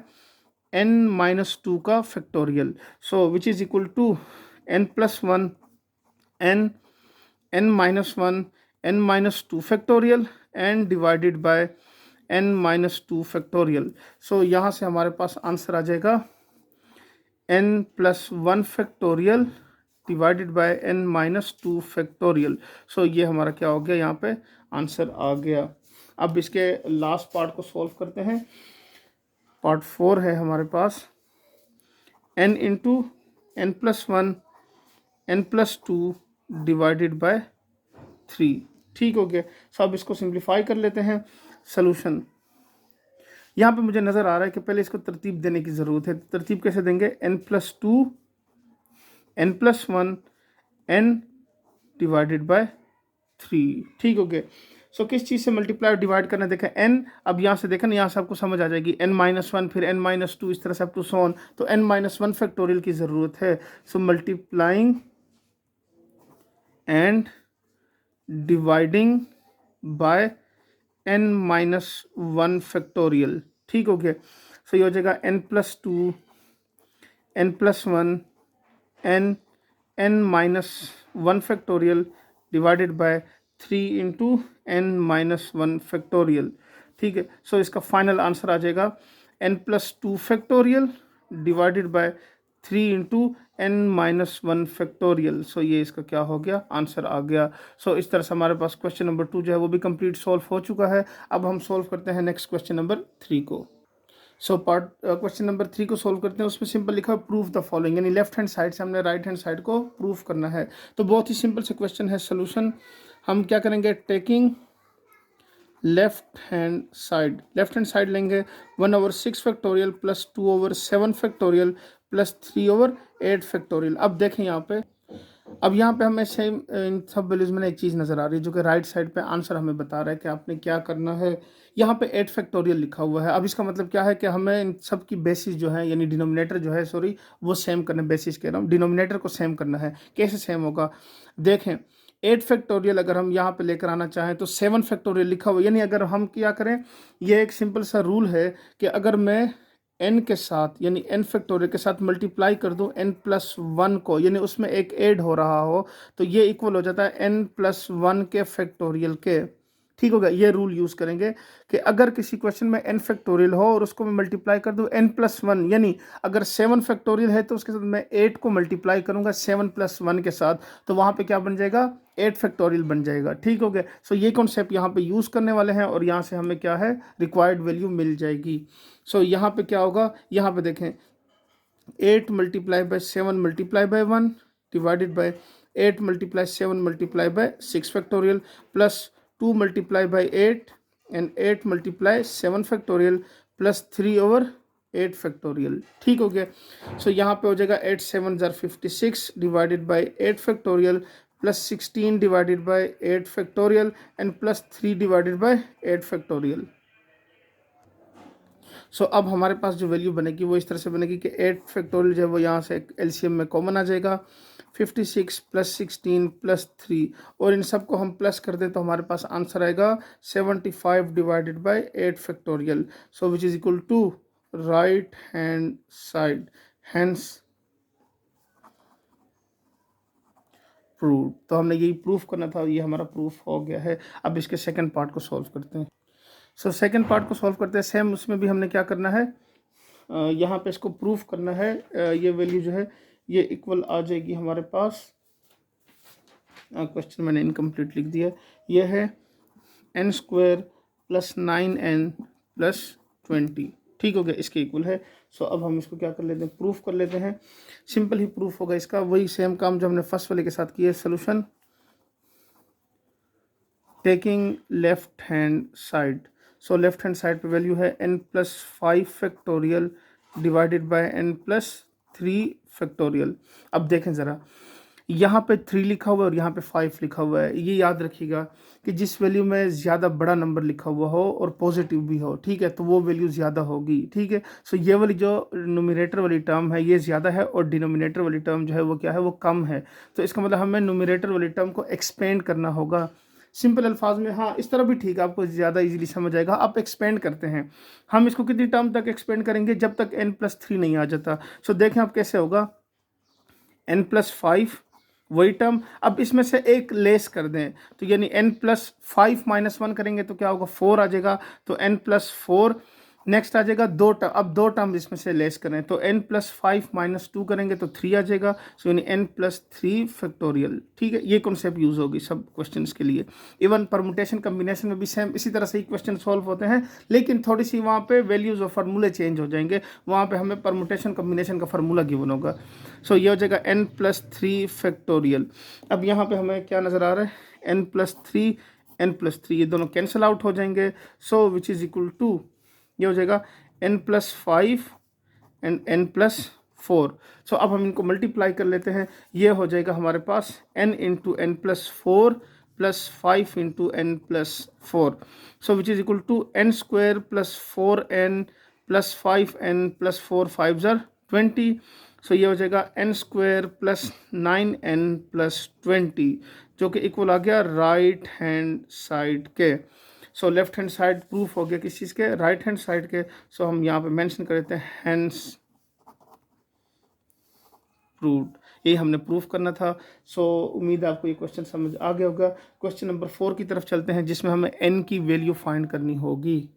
n माइनस 2 का factorial. So which is equal to n plus 1 n minus 1 n minus 2 factorial and divided by n minus 2 factorial. So यहाँ से हमारे पास आंसर आ जाएगा n plus 1 factorial divided by n minus 2 factorial. So ये हमारा क्या हो गया, यहाँ पे आंसर आ गया। अब इसके लास्ट पार्ट को सॉल्व करते हैं। पार्ट 4 है हमारे पास n into N plus 1 n plus 2 divided by 3। ठीक हो गया। सो अब इसको सिंप्लीफाई कर लेते हैं। सोल्यूशन यहाँ पे मुझे नज़र आ रहा है कि पहले इसको तरतीब देने की ज़रूरत है। तरतीब कैसे देंगे, n plus 2 n plus 1 n divided by 3। ठीक हो गया। सो किस चीज़ से मल्टीप्लाई और डिवाइड करना, देखें n, अब यहाँ से देखें यहाँ से आपको समझ आ जाएगी, n माइनस 1 फिर n माइनस 2 इस तरह से अप टू सो ऑन, तो n माइनस 1 फैक्टोरियल की ज़रूरत है। So multiplying and dividing by n minus 1 factorial. ठीक हो गया। सो ये हो जाएगा n plus 2 n plus 1 n minus 1 factorial divided by 3 into n minus 1 factorial. ठीक है। सो इसका फाइनल आंसर आ जाएगा n plus 2 factorial divided by 3 into n minus 1 factorial. So ये इसका क्या हो गया, आंसर आ गया। सो इस तरह से हमारे पास क्वेश्चन नंबर 2 जो है वो भी कंप्लीट सॉल्व हो चुका है। अब हम सॉल्व करते हैं नेक्स्ट क्वेश्चन नंबर 3 को। सो पार्ट क्वेश्चन नंबर 3 को सोल्व करते हैं। उसमें सिंपल लिखा है प्रूफ द फॉलोइंग, यानी लेफ्ट हैंड साइड से हमने राइट हैंड साइड को प्रूफ करना है। तो बहुत ही सिंपल से क्वेश्चन है। सोल्यूशन हम क्या करेंगे, टेकिंग लेफ्ट हैंड साइड लेंगे 1/6 factorial plus 2/7 factorial plus 3/8 factorial. अब देखें यहाँ पे, अब यहाँ पे हमें सेम इन सब वैल्यूज में एक चीज़ नज़र आ रही है जो कि राइट साइड पे आंसर हमें बता रहा है कि आपने क्या करना है। यहाँ पे 8 फैक्टोरियल लिखा हुआ है। अब इसका मतलब क्या है कि हमें इन सब की बेसिस जो है, यानी डिनोमिनेटर जो है, सॉरी वो सेम करना है, बेसिस कह रहा हूँ, डिनोमिनेटर को सेम करना है। कैसे सेम होगा, देखें 8 फैक्टोरियल अगर हम यहाँ पे लेकर आना चाहें तो 7 फैक्टोरियल लिखा हुआ, यानी अगर हम क्या करें, ये एक सिंपल सा रूल है कि अगर मैं n के साथ यानी n फैक्टोरियल के साथ मल्टीप्लाई कर दूं n+1 को, यानी उसमें एक ऐड हो रहा हो, तो ये इक्वल हो जाता है n+1 के फैक्टोरियल के। ठीक होगा, ये रूल यूज़ करेंगे कि अगर किसी क्वेश्चन में n फैक्टोरियल हो और उसको मैं मल्टीप्लाई कर दूं n+1, यानी अगर 7 फैक्टोरियल है तो उसके साथ मैं 8 को मल्टीप्लाई करूंगा 7+1 के साथ, तो वहाँ पे क्या बन जाएगा, 8 फैक्टोरियल बन जाएगा। ठीक हो गया। सो ये कॉन्सेप्ट यहाँ पे यूज़ करने वाले हैं और यहाँ से हमें क्या है, रिक्वायर्ड वैल्यू मिल जाएगी। सो यहाँ पे क्या होगा, यहाँ पे देखें 8 multiply by 7 multiply by 1 divided by 8 multiply 7 multiply by 6 factorial plus 2 multiply bye 8 and 8 multiply 7 factorial plus 3/8 factorial. ठीक हो गया। सो यहाँ पे हो जाएगा 8 7 जार 56 divided by 8 factorial plus 16 divided by 8 factorial and plus 3 divided by 8 factorial. So अब हमारे पास जो वैल्यू बनेगी वो इस तरह से बनेगी कि 8 फैक्टोरियल जो है वो यहाँ से एलसीएम में कॉमन आ जाएगा, 56 प्लस 16 प्लस 3, और इन सब को हम प्लस कर दें तो हमारे पास आंसर आएगा 75 divided by 8 factorial, so which is equal to right hand side, hence prove. तो हमने यही प्रूफ करना था, ये हमारा प्रूफ हो गया है। अब इसके सेकंड पार्ट को सॉल्व करते हैं। सो सेकंड पार्ट को सॉल्व करते हैं। सेम उसमें भी हमने क्या करना है, यहाँ पे इसको प्रूफ करना है। ये वैल्यू जो है ये इक्वल आ जाएगी हमारे पास, क्वेश्चन मैंने इनकम्प्लीट लिख दिया, ये है n² प्लस 9n प्लस 20। ठीक हो गया, इसके इक्वल है। सो अब हम इसको क्या कर लेते हैं, प्रूफ कर लेते हैं। सिंपल ही प्रूफ होगा इसका, वही सेम काम जो हमने फर्स्ट वाले के साथ किया। Solution taking left hand side, so left hand side पे वैल्यू है n+5 factorial divided bye n+3 factorial. अब देखें ज़रा, यहाँ पे 3 लिखा हुआ है और यहाँ पे 5 लिखा हुआ है। ये याद रखिएगा कि जिस वैल्यू में ज़्यादा बड़ा नंबर लिखा हुआ हो और पॉजिटिव भी हो, ठीक है, तो वो वैल्यू ज़्यादा होगी। ठीक है। सो ये वाली जो न्यूमरेटर वाली टर्म है ये ज़्यादा है और डिनोमिनेटर वाली टर्म जो है वो क्या है, वो कम है। तो इसका मतलब हमें न्यूमरेटर वाली टर्म को एक्सपेंड करना होगा। सिंपल अल्फाज में, हाँ इस तरह भी ठीक है, आपको ज़्यादा इजीली समझ आएगा। आप एक्सपेंड करते हैं, हम इसको कितनी टर्म तक एक्सपेंड करेंगे, जब तक n+3 नहीं आ जाता। सो देखें अब कैसे होगा, n+5 वही टर्म, अब इसमें से एक लेस कर दें तो यानी n+5 -1 करेंगे तो क्या होगा, 4 आ जाएगा। तो n+4 नेक्स्ट आ जाएगा 2 टर्म, अब 2 टर्म इसमें से लेस करें तो n+5 -2 करेंगे तो 3 आ जाएगा। सो यानी n+3 फैक्टोरियल। ठीक है, ये कॉन्सेप्ट यूज़ होगी सब क्वेश्चंस के लिए। इवन परमुटेशन कम्बिनेशन में भी सेम इसी तरह से ही क्वेश्चन सॉल्व होते हैं, लेकिन थोड़ी सी वहाँ पे वैल्यूज़ और फार्मूले चेंज हो जाएंगे। वहाँ पे हमें परमुटेशन कम्बिनेशन का फार्मूला गिवन होगा। सो ये हो जाएगा n+3 फैक्टोरियल। अब यहाँ पे हमें क्या नज़र आ रहा है, n+3 ये दोनों कैंसिल आउट हो जाएंगे। सो विच इज़ इक्वल टू, ये हो जाएगा n+5 एंड n+4। सो अब हम इनको मल्टीप्लाई कर लेते हैं। ये हो जाएगा हमारे पास n into n+4 plus 5 into n+4, so which is equal to n² plus 4n plus 5n plus 4 5 ज़र 20। सो ये हो जाएगा n² प्लस 9n प्लस 20, जो कि इक्वल आ गया राइट हैंड साइड के। So left hand side proof हो गया किस चीज़ के, राइट हैंड साइड के। सो हम यहाँ पे मेंशन कर देते हैं हैंस प्रूव्ड, यही हमने प्रूफ करना था। सो उम्मीद है आपको ये क्वेश्चन समझ आ गया होगा। क्वेश्चन नंबर 4 की तरफ चलते हैं, जिसमें हमें n की वैल्यू फाइंड करनी होगी।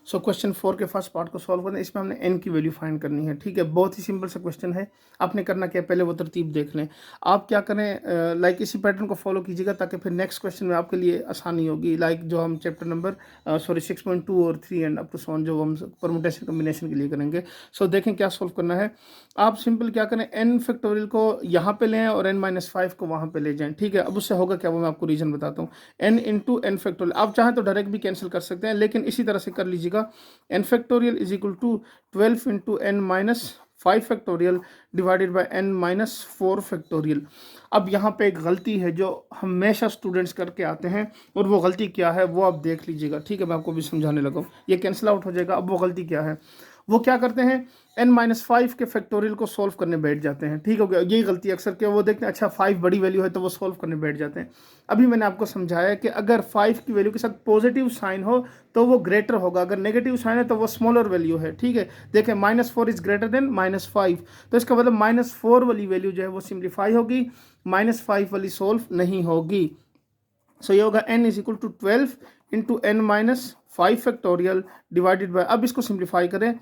सो क्वेश्चन 4 के फर्स्ट पार्ट को सॉल्व करना है। इसमें हमने n की वैल्यू फाइंड करनी है, ठीक है। बहुत ही सिंपल सा क्वेश्चन है। आपने करना क्या, पहले वो तरतीब देख लें। आप क्या करें, लाइक इसी पैटर्न को फॉलो कीजिएगा ताकि फिर नेक्स्ट क्वेश्चन में आपके लिए आसानी होगी। लाइक जो हम चैप्टर नंबर 6.2 और 3 and up to so on जो हम परमुटेशन कम्बिनेशन के लिए करेंगे। सो देखें क्या सॉल्व करना है। आप सिंपल क्या करें, n फैक्टोरियल को यहाँ पे लें और n-5 को वहाँ पे ले जाएं, ठीक है। अब उससे होगा क्या वो मैं आपको रीजन बताता हूँ। n इंटू एन फैक्टोरियल, आप चाहें तो डायरेक्ट भी कैंसिल कर सकते हैं, लेकिन इसी तरह से कर लीजिएगा। n factorial is equal to 12 into n-5 factorial divided by n-4 factorial. अब यहाँ पे एक गलती है जो हमेशा स्टूडेंट्स करके आते हैं, और वो गलती क्या है वो आप देख लीजिएगा, ठीक है। मैं आपको भी समझाने लगा हूँ, ये कैंसिल आउट हो जाएगा। अब वो गलती क्या है, वो क्या करते हैं, n-5 के फैक्टोरियल को सॉल्व करने बैठ जाते हैं, ठीक हो गया। यही गलती अक्सर क्या, वो देखते हैं अच्छा 5 बड़ी वैल्यू है तो वो सॉल्व करने बैठ जाते हैं। अभी मैंने आपको समझाया कि अगर 5 की वैल्यू के साथ पॉजिटिव साइन हो तो वो ग्रेटर होगा, अगर नेगेटिव साइन है तो वो स्मॉलर वैल्यू है, ठीक है। देखें -4 इज ग्रेटर देन -5, तो इसका मतलब -4 वाली वैल्यू जो है वो सिंप्लीफाई होगी, -5 वाली सॉल्व नहीं होगी। सो ये होगा n is equal to 12 into n-5 factorial divided by, अब इसको सिंप्लीफाई करें,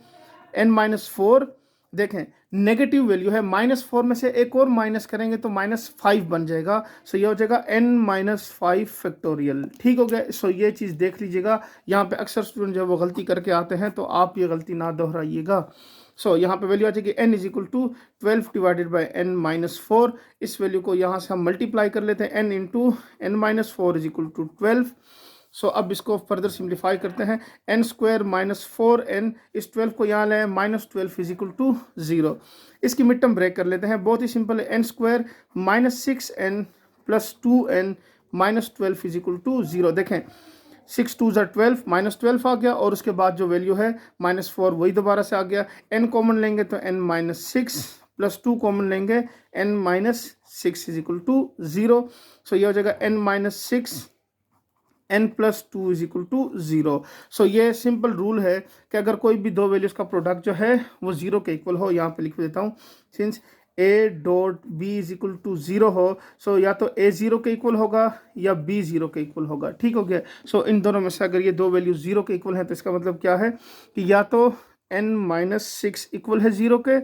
n-4, देखें नेगेटिव वैल्यू है, -4 में से एक और माइनस करेंगे तो -5 बन जाएगा। सो ये हो जाएगा n-5 फैक्टोरियल, ठीक हो गया। सो ये चीज़ देख लीजिएगा, यहाँ पे अक्सर स्टूडेंट जो है वो गलती करके आते हैं, तो आप ये गलती ना दोहराइएगा। सो यहाँ पे वैल्यू आ जाएगी n is equal to 12 divided by n-4। इस वैल्यू को यहाँ से हम मल्टीप्लाई कर लेते हैं, n into n-4 is equal to 12। So अब इसको फर्दर सिंप्लीफाई करते हैं, n स्क्वायर -4n, इस 12 को यहाँ लाएं, -12 इज इक्वल टू 0। इसकी मिड टर्म ब्रेक कर लेते हैं, बहुत ही सिंपल है, n square -6n plus 2n -12 is equal to 0। देखें 6 2 12, -12 आ गया, और उसके बाद जो वैल्यू है -4 वही दोबारा से आ गया। n कॉमन लेंगे तो n-6 प्लस 2 कॉमन लेंगे n-6 is equal to 0। So ये हो जाएगा n-6 n plus 2 is equal to 0। So ये सिंपल रूल है कि अगर कोई भी दो वैल्यूज का प्रोडक्ट जो है वो 0 के इक्वल हो, यहाँ पे लिख देता हूँ, since a dot B is equal to 0 हो, सो या तो a 0 के इक्वल होगा या b 0 के इक्वल होगा, ठीक हो गया। सो इन दोनों में से अगर ये दो वैल्यू 0 के इक्वल हैं तो इसका मतलब क्या है कि या तो n-6 इक्वल है 0 के,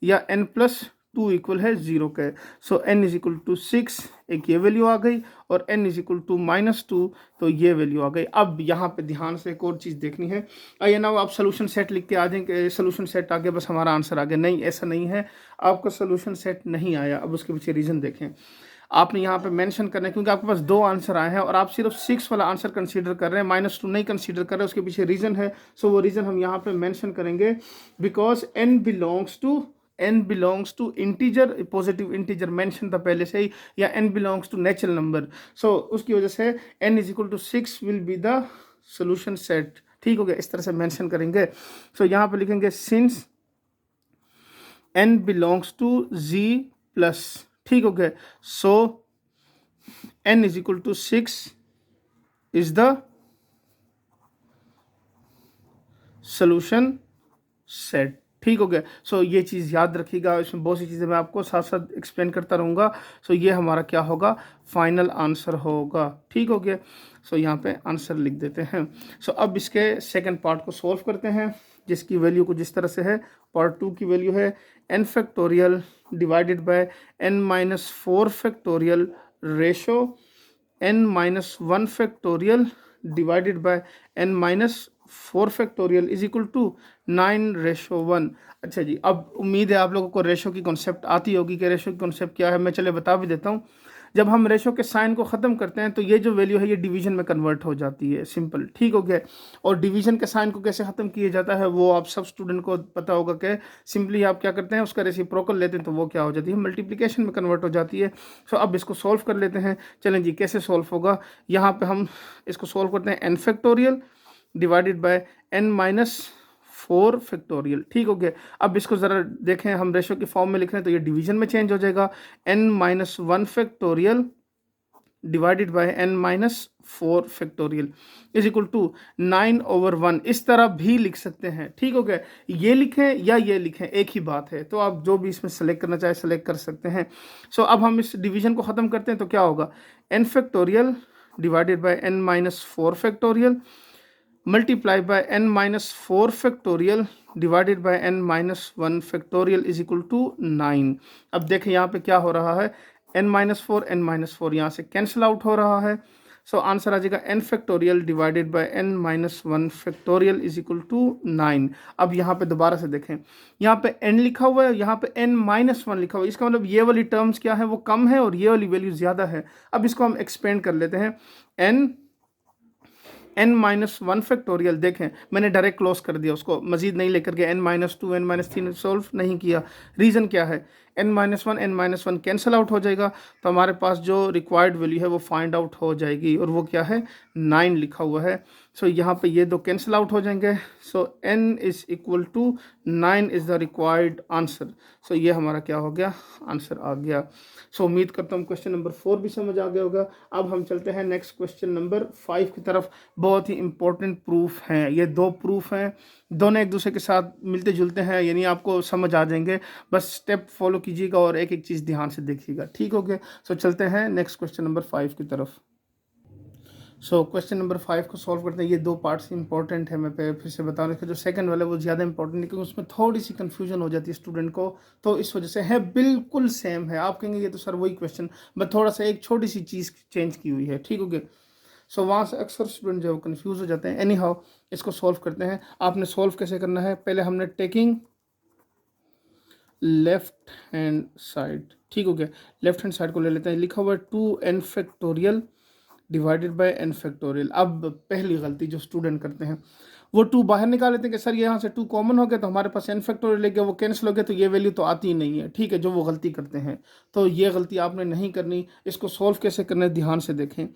या n प्लस 2 इक्वल है 0 के। सो n इज इक्वल टू 6, एक ये वैल्यू आ गई, और n इज इक्वल टू -2, तो ये वैल्यू आ गई। अब यहाँ पे ध्यान से एक और चीज़ देखनी है। आइए ना आप सोल्यूशन सेट लिख के आ जाएंगे, सोल्यूशन सेट आ गया बस हमारा आंसर आ गया, नहीं ऐसा नहीं है, आपका सोल्यूशन सेट नहीं आया। अब उसके पीछे रीज़न देखें, आपने यहाँ पे मेंशन करना है, क्योंकि आपके पास दो आंसर आए हैं और आप सिर्फ 6 वाला आंसर कंसीडर कर रहे हैं, -2 नहीं कंसीडर कर रहे हैं, उसके पीछे रीज़न है। सो वो रीज़न हम यहाँ पे मेंशन करेंगे, because n belongs to integer, positive integer mention था पहले से ही, या n belongs to natural number. So उसकी वजह से n is equal to 6 will be the solution set, ठीक हो गया। इस तरह से मेंशन करेंगे। सो यहाँ पे लिखेंगे since n belongs to z plus, ठीक हो गया। So n is equal to 6 is the solution set, ठीक हो गया। सो ये चीज़ याद रखिएगा, इसमें बहुत सी चीज़ें मैं आपको साथ साथ एक्सप्लेन करता रहूँगा। सो ये हमारा क्या होगा, फाइनल आंसर होगा, ठीक हो गया। सो यहाँ पे आंसर लिख देते हैं। सो अब इसके सेकंड पार्ट को सॉल्व करते हैं, जिसकी वैल्यू कुछ इस तरह से है। पार्ट 2 की वैल्यू है n factorial divided by n-4 factorial ratio n-1 factorial divided by n-4 factorial is equal to 9:1। अच्छा जी, अब उम्मीद है आप लोगों को रेशो की कॉन्सेप्ट आती होगी कि रेशो की कॉन्सेप्ट क्या है। मैं चले बता भी देता हूँ। जब हम रेशो के साइन को ख़त्म करते हैं तो ये जो वैल्यू है ये डिवीजन में कन्वर्ट हो जाती है, सिंपल, ठीक हो गया। और डिवीजन के साइन को कैसे ख़त्म किया जाता है वो आप सब स्टूडेंट को पता होगा कि सिंपली आप क्या करते हैं, उसका रेसिप्रोकल लेते हैं तो वो क्या हो जाती है, मल्टीप्लिकेशन में कन्वर्ट हो जाती है। सो अब इसको सॉल्व कर लेते हैं। चलें जी, कैसे सॉल्व होगा, यहाँ पर हम इसको सॉल्व करते हैं, n factorial divided by n-4 factorial, ठीक हो गया। अब इसको ज़रा देखें, हम रेशो की फॉर्म में लिख रहे हैं तो ये डिवीजन में चेंज हो जाएगा, n-1 factorial divided by n-4 factorial is equal to 9/1। इस तरह भी लिख सकते हैं, ठीक हो गया। ये लिखें या ये लिखें, एक ही बात है, तो आप जो भी इसमें सेलेक्ट करना चाहे सेलेक्ट कर सकते हैं। सो अब हम इस डिवीजन को ख़त्म करते हैं तो क्या होगा, n factorial divided by n-4 factorial multiply by n minus 4 factorial divided by n minus 1 factorial is equal to 9। अब देखें यहाँ पे क्या हो रहा है, n माइनस 4 n माइनस 4 यहाँ से कैंसिल आउट हो रहा है। सो आंसर आ जाएगा n factorial divided by n minus 1 factorial is equal to 9। अब यहाँ पे दोबारा से देखें, यहाँ पे n लिखा हुआ है, यहाँ पे n माइनस 1 लिखा हुआ है, इसका मतलब ये वाली टर्म्स क्या है, वो कम है और ये वाली वैल्यू ज़्यादा है। अब इसको हम एक्सपेंड कर लेते हैं, n माइनस 1 फैक्टोरियल, देखें मैंने डायरेक्ट क्लोज कर दिया उसको, मजीद नहीं लेकर के n minus 2 n minus 3 solve नहीं किया। रीज़न क्या है, n minus 1 n minus 1 cancel out हो जाएगा, तो हमारे पास जो रिक्वायर्ड वैल्यू है वो फाइंड आउट हो जाएगी, और वो क्या है, 9 लिखा हुआ है। सो यहाँ पे ये दो कैंसिल आउट हो जाएंगे। So n is equal to 9 is the required answer. So ये हमारा क्या हो गया, आंसर आ गया। सो उम्मीद करता हूँ क्वेश्चन नंबर 4 भी समझ आ गया होगा। अब हम चलते हैं नेक्स्ट क्वेश्चन नंबर 5 की तरफ। बहुत ही इंपॉर्टेंट प्रूफ हैं, ये दो प्रूफ हैं, दोनों एक दूसरे के साथ मिलते जुलते हैं, यानी आपको समझ आ जाएंगे, बस स्टेप फॉलो कीजिएगा और एक एक चीज़ ध्यान से देखिएगा, ठीक हो गया। सो चलते हैं नेक्स्ट क्वेश्चन नंबर 5 की तरफ। सो क्वेश्चन नंबर 5 को सॉल्व करते हैं। ये दो पार्ट्स इंपॉर्टेंट है, मैं फिर से बता रहा हूँ, जो सेकंड वाला है वो ज़्यादा इंपॉर्टेंट है, क्योंकि उसमें थोड़ी सी कंफ्यूजन हो जाती है स्टूडेंट को, तो इस वजह से है, बिल्कुल सेम है। आप कहेंगे ये तो सर वही क्वेश्चन, बट थोड़ा सा एक छोटी सी चीज़ चेंज की हुई है, ठीक हो गया। सो वहाँ से अक्सर स्टूडेंट जो है वो कन्फ्यूज़ हो जाते हैं। एनी हाउ इसको सॉल्व करते हैं। आपने सॉल्व कैसे करना है, पहले हमने टेकिंग लेफ्ट हैंड साइड, ठीक हो गया, लेफ्ट हैंड साइड को ले लेते हैं। लिखा हुआ है 2n factorial divided by n factorial. अब पहली गलती जो स्टूडेंट करते हैं, वो 2 बाहर निकाल लेते हैं कि सर यहाँ से 2 कॉमन हो गया तो हमारे पास n फैक्टोरियल ले गया, वो कैंसिल हो गया तो ये वैल्यू तो आती ही नहीं है, ठीक है, जो वो गलती करते हैं। तो ये गलती आपने नहीं करनी। इसको सॉल्व कैसे करना है, ध्यान से देखें।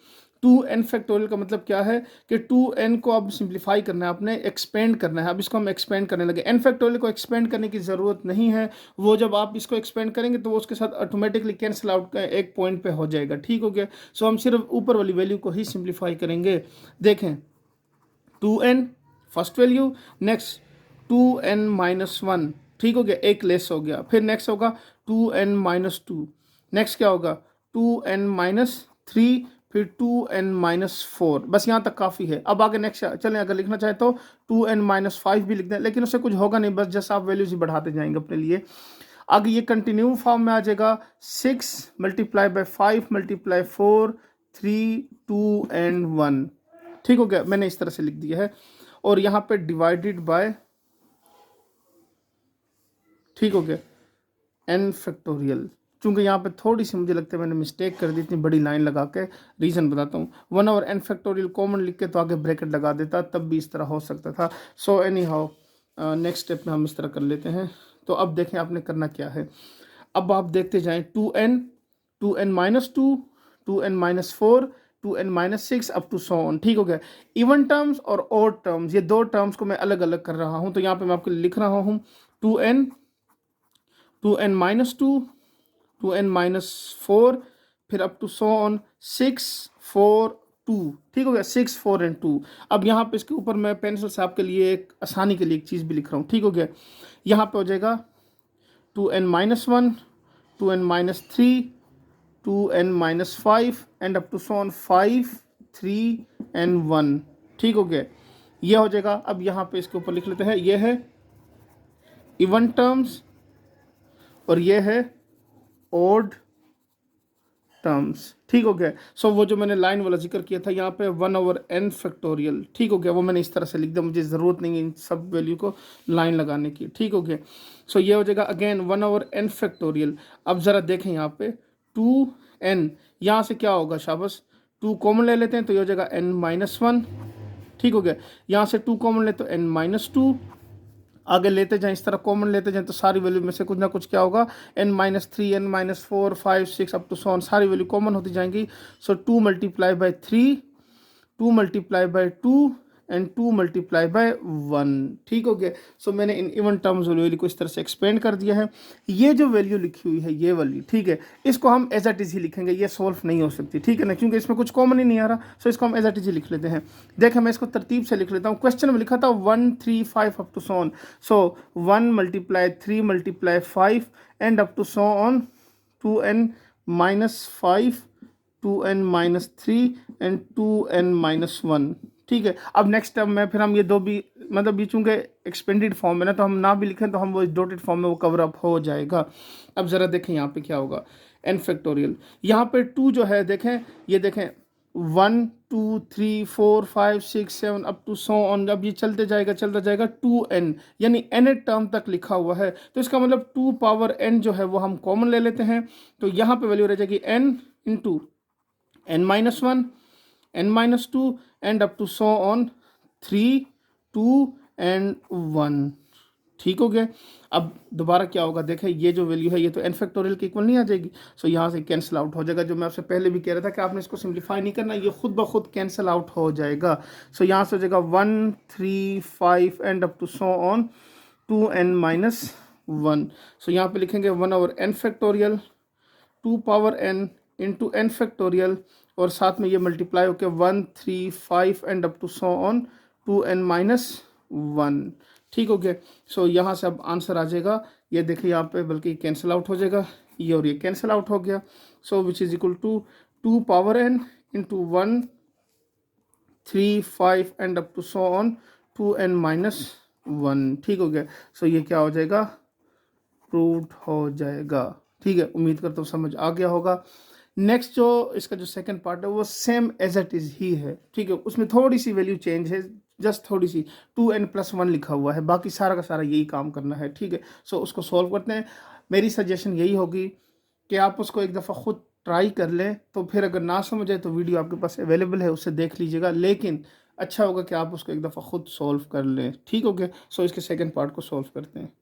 2n फैक्टोरियल का मतलब क्या है कि 2n को अब सिंप्लीफाई करना है, आपने एक्सपेंड करना है। अब इसको हम एक्सपेंड करने लगे। n फैक्टोरियल को एक्सपेंड करने की ज़रूरत नहीं है, वो जब आप इसको एक्सपेंड करेंगे तो वो उसके साथ ऑटोमेटिकली कैंसिल आउट का एक पॉइंट पे हो जाएगा, ठीक हो गया। सो हम सिर्फ ऊपर वाली वैल्यू को ही सिंप्लीफाई करेंगे। देखें 2n first value, next 2n minus 1, ठीक हो गया, एक लेस हो गया। फिर नेक्स्ट होगा 2n माइनस 2, नेक्स्ट क्या होगा 2n माइनस 3, फिर 2n माइनस 4। बस यहाँ तक काफ़ी है। अब आगे नेक्स्ट चलें, अगर लिखना चाहे तो 2n माइनस 5 भी लिख दें, लेकिन उससे कुछ होगा नहीं, बस जस्ट आप वैल्यूज ही बढ़ाते जाएंगे अपने लिए। आगे ये कंटिन्यू फॉर्म में आ जाएगा 6 मल्टीप्लाई बाय 5 मल्टीप्लाई 4 3 2 एंड 1, ठीक हो गया, मैंने इस तरह से लिख दिया है। और यहाँ पे डिवाइडेड बाय, ठीक हो गया, n फैक्टोरियल। चूंकि यहाँ पे थोड़ी सी मुझे लगता है मैंने मिस्टेक कर दी, इतनी बड़ी लाइन लगा के, रीज़न बताता हूँ। 1 और n फैक्टोरियल कॉमन लिख के तो आगे ब्रैकेट लगा देता, तब भी इस तरह हो सकता था। So any how next step में हम इस तरह कर लेते हैं। तो अब देखें आपने करना क्या है। अब आप देखते जाएं 2n minus 2, 2n minus 4, 2n minus 6 up to so on, ठीक हो गया। इवन टर्म्स और ऑड टर्म्स, ये दो टर्म्स को मैं अलग अलग कर रहा हूँ, तो यहाँ पे मैं आपके लिए लिख रहा हूँ 2n माइनस 2, 2n माइनस 4, फिर अप टू सो ऑन 6 4 2, ठीक हो गया, 6 4 एंड 2। अब यहाँ पे इसके ऊपर मैं पेंसिल से आपके लिए एक आसानी के लिए एक चीज़ भी लिख रहा हूँ, ठीक हो गया। यहाँ पे हो जाएगा 2n minus 1, 2n minus 3, 2n minus 5 and up to so on 5 3 and 1, ठीक हो गया, ये हो जाएगा। अब यहाँ पे इसके ऊपर लिख लेते हैं, ये है इवन टर्म्स और ये है ओड टर्म्स, ठीक हो गया। सो वो जो मैंने लाइन वाला जिक्र किया था यहाँ पे 1 ओवर n फैक्टोरियल, ठीक हो गया, वो मैंने इस तरह से लिख दिया, मुझे ज़रूरत नहीं है इन सब वैल्यू को लाइन लगाने की, ठीक हो गया। सो ये हो जाएगा अगेन 1 ओवर n फैक्टोरियल। अब ज़रा देखें यहाँ पे 2n, यहाँ से क्या होगा, शाबाश 2 कॉमन ले लेते हैं तो ये हो जाएगा n माइनस 1, ठीक हो गया। यहाँ से 2 कॉमन ले तो n माइनस 2, आगे लेते जाएं, इस तरह कॉमन लेते जाएं तो सारी वैल्यू में से कुछ ना कुछ क्या होगा, n minus 3, n minus 4 5 6 up to so on, सारी वैल्यू कॉमन होती जाएंगी। So 2 multiply by 3, 2 multiply by 2 and 2 multiply by 1, ठीक हो गया। सो मैंने इन इवन टर्म्स वाली वैल्यू को इस तरह से एक्सपेंड कर दिया है। ये जो वैल्यू लिखी हुई है ये वाली, ठीक है, इसको हम एज एट इज ही लिखेंगे, ये सॉल्व नहीं हो सकती, ठीक है ना, क्योंकि इसमें कुछ कॉमन ही नहीं आ रहा। सो इसको हम एज एट इज ही लिख लेते हैं। देखें मैं इसको तरतीब से लिख लेता हूँ। क्वेश्चन में लिखा था 1 3 5 up to so on, so 1 multiply 3 multiply 5 and up to so on 2n minus 5, 2n minus 3 and 2n minus 1, ठीक है। अब नेक्स्ट टर्म में फिर हम ये दो भी मतलब ये चूंकि एक्सपेंडेड फॉर्म है ना, तो हम ना भी लिखें तो हम वो डॉटेड फॉर्म में वो कवर अप हो जाएगा। अब ज़रा देखें यहाँ पे क्या होगा, एन फैक्टोरियल, यहाँ पे 2 जो है देखें, ये देखें 1 2 3 4 5 6 7 अप टू सो ऑन, अब ये चलते जाएगा 2n, यानी n टर्म तक लिखा हुआ है, तो इसका मतलब 2 पावर n जो है वो हम कॉमन ले लेते हैं, तो यहाँ पे वैल्यू रह जाएगी n into n-1 n-2 and up to so on 3 2 and 1। ठीक हो गया। अब दोबारा क्या होगा, देखें ये जो वैल्यू है ये तो n फैक्टोरियल के इक्वल नहीं आ जाएगी, सो यहाँ से कैंसिल आउट हो जाएगा। जो मैं आपसे पहले भी कह रहा था कि आपने इसको सिंप्लीफाई नहीं करना, ये खुद ब खुद कैंसिल आउट हो जाएगा। सो यहाँ से हो जाएगा 1 3 5 and up to so on 2n-1। So यहाँ पे लिखेंगे 1/n factorial 2 power n into n factorial, और साथ में ये मल्टीप्लाई होकर 1 3 5 and up to so on 2n-1। ठीक हो गया। सो यहाँ से अब आंसर आ जाएगा, ये देखिए यहाँ पे, बल्कि कैंसिल आउट हो जाएगा, ये और ये कैंसिल आउट हो गया। So which is equal to 2 power n into 1 3 5 and up to so on 2n-1। ठीक हो गया। सो ये क्या हो जाएगा, प्रूव्ड हो जाएगा। ठीक है, उम्मीद करता हूँ समझ आ गया होगा। नेक्स्ट जो इसका जो सेकंड पार्ट है वो सेम एज इट इज़ ही है। ठीक है, उसमें थोड़ी सी वैल्यू चेंज है, जस्ट थोड़ी सी, 2n+1 लिखा हुआ है, बाकी सारा का सारा यही काम करना है। ठीक है, सो उसको सॉल्व करते हैं। मेरी सजेशन यही होगी कि आप उसको एक दफ़ा खुद ट्राई कर लें, तो फिर अगर ना समझ आए तो वीडियो आपके पास अवेलेबल है, उससे देख लीजिएगा, लेकिन अच्छा होगा कि आप उसको एक दफ़ा खुद सॉल्व कर लें। ठीक हो गया। सो इसके सेकेंड पार्ट को सॉल्व करते हैं।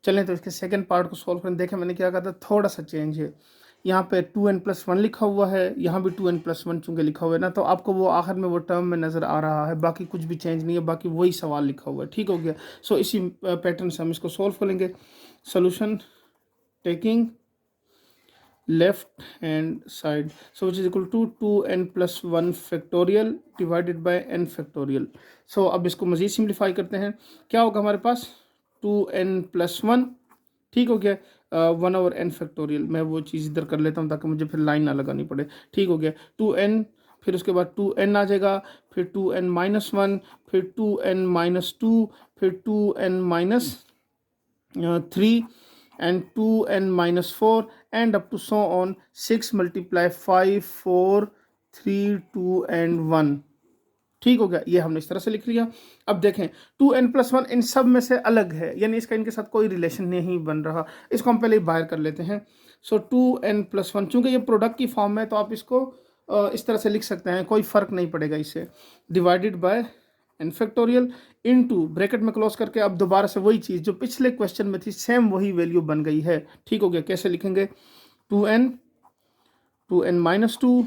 चलें तो इसके सेकंड पार्ट को सॉल्व करें। देखें मैंने क्या कहा था, थोड़ा सा चेंज है, यहाँ पे 2n+1 लिखा हुआ है, यहाँ भी 2n+1 चूँकि लिखा हुआ है ना, तो आपको वो आखिर में वो टर्म में नज़र आ रहा है, बाकी कुछ भी चेंज नहीं है, बाकी वही सवाल लिखा हुआ है। ठीक हो गया। सो इसी पैटर्न से हम इसको सॉल्व करेंगे। Solution taking left hand side, so which is equal to 2n+1 factorial divided by n factorial. So अब इसको मज़ीद सिंप्लीफाई करते हैं। क्या होगा हमारे पास, 2n+1, ठीक हो गया, 1/n फैक्टोरियल। मैं वो चीज़ इधर कर लेता हूँ ताकि मुझे फिर लाइन ना लगानी पड़े। ठीक हो गया, 2n, फिर उसके बाद 2n आ जाएगा, फिर 2n-1, फिर 2n-2, फिर 2n-3 and 2n-4 and up to so on 6 multiply 5 4 3 2 and 1। ठीक हो गया, ये हमने इस तरह से लिख लिया। अब देखें 2n+1 इन सब में से अलग है, यानी इसका इनके साथ कोई रिलेशन नहीं बन रहा, इसको हम पहले ही बाहर कर लेते हैं। सो 2n+1 चूंकि ये प्रोडक्ट की फॉर्म है, तो आप इसको इस तरह से लिख सकते हैं, कोई फर्क नहीं पड़ेगा इससे, divided by n factorial into bracket में क्लोज करके, अब दोबारा से वही चीज़ जो पिछले क्वेश्चन में थी, सेम वही वैल्यू बन गई है। ठीक हो गया। कैसे लिखेंगे, 2n 2n-2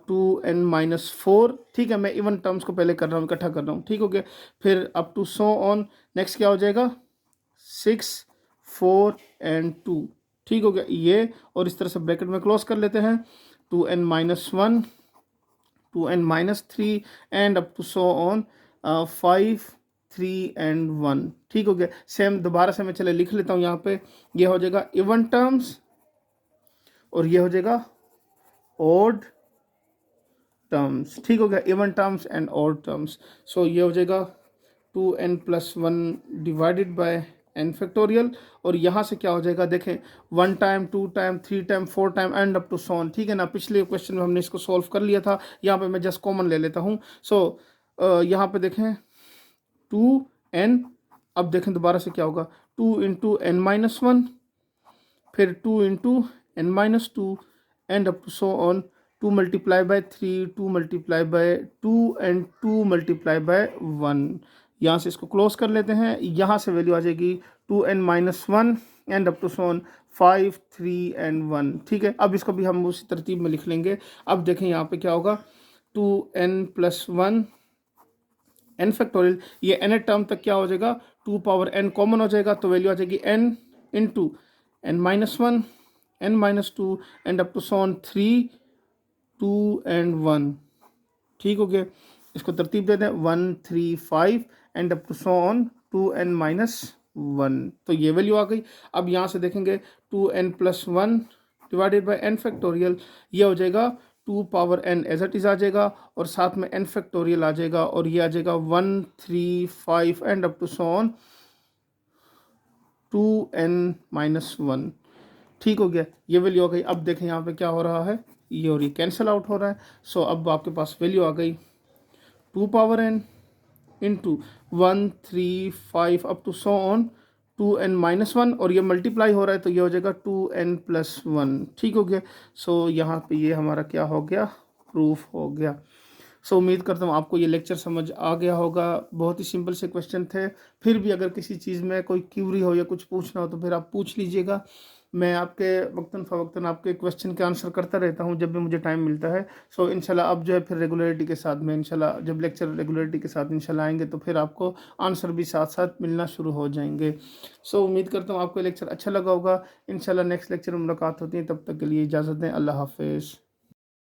2n-4। ठीक है, मैं इवन टर्म्स को पहले कर रहा हूँ, इकट्ठा कर रहा हूँ। ठीक हो गया, फिर up to so on, next क्या हो जाएगा, 6 4 and 2। ठीक हो गया ये, और इस तरह से ब्रैकेट में क्लोज कर लेते हैं, 2n-1 2n-3 and up to so on 5 3 and 1। ठीक हो गया। सेम दोबारा से मैं चले लिख लेता हूँ, यहाँ पे ये हो जाएगा इवन टर्म्स और ये हो जाएगा ऑड टर्म्स। ठीक हो गया, even terms and odd terms. So ये हो जाएगा 2n+1 divided by n factorial, और यहाँ से क्या हो जाएगा, देखें 1 time 2 time 3 time 4 time and up to so on. ठीक है ना, पिछले क्वेश्चन में हमने इसको सॉल्व कर लिया था, यहाँ पे मैं जस्ट कॉमन ले लेता हूँ। सो यहाँ पे देखें 2n, अब देखें दोबारा से क्या होगा, 2 इंटू n-1, फिर 2 into n-2 and up to so on 2 multiply by 3 2 multiply by 2 and 2 multiply by 1। यहाँ से इसको क्लोज कर लेते हैं, यहाँ से वैल्यू आ जाएगी 2n-1 and up to so on 5 3 and 1। ठीक है, अब इसको भी हम उसी तरतीब में लिख लेंगे। अब देखें यहाँ पे क्या होगा, 2n+1 n फैक्टोरियल, ये n टर्म तक क्या हो जाएगा, 2 पावर n कॉमन हो जाएगा, तो वैल्यू आ जाएगी n into n-1 n-2 and up to so on 3 2 and 1। ठीक हो गया, इसको तरतीब दे दें, 1 3 5 and up to so on 2n-1, तो ये वैल्यू आ गई। अब यहाँ से देखेंगे 2n+1 divided by n factorial, ये हो जाएगा 2 power n as it is आ जाएगा और साथ में n फैक्टोरियल आ जाएगा और ये आ जाएगा 1 3 5 and up to so on 2n-1। ठीक हो गया, ये वैल्यू आ गई। अब देखें यहाँ पे क्या हो रहा है, ये और ये कैंसिल आउट हो रहा है। सो अब आपके पास वैल्यू आ गई 2 power n into 1 3 5 up to so on 2n-1 और ये मल्टीप्लाई हो रहा है तो ये हो जाएगा 2n+1। ठीक हो गया। सो यहाँ पे ये हमारा क्या हो गया, प्रूफ हो गया। सो उम्मीद करता हूँ आपको ये लेक्चर समझ आ गया होगा। बहुत ही सिंपल से क्वेश्चन थे। फिर भी अगर किसी चीज़ में कोई क्यूरी हो या कुछ पूछना हो तो फिर आप पूछ लीजिएगा। मैं आपके वक्तन फ़वक्तन आपके क्वेश्चन के आंसर करता रहता हूँ जब भी मुझे टाइम मिलता है। सो इंशाल्लाह अब जो है फिर रेगुलरिटी के साथ में इंशाल्लाह जब लेक्चर रेगुलरिटी के साथ इंशाल्लाह आएंगे तो फिर आपको आंसर भी साथ साथ मिलना शुरू हो जाएंगे। सो उम्मीद करता हूँ आपको लेक्चर अच्छा लगा होगा। इंशाल्लाह नेक्स्ट लेक्चर में मुलाकात होती है, तब तक के लिए इजाज़त दें। अल्लाह हाफिज़।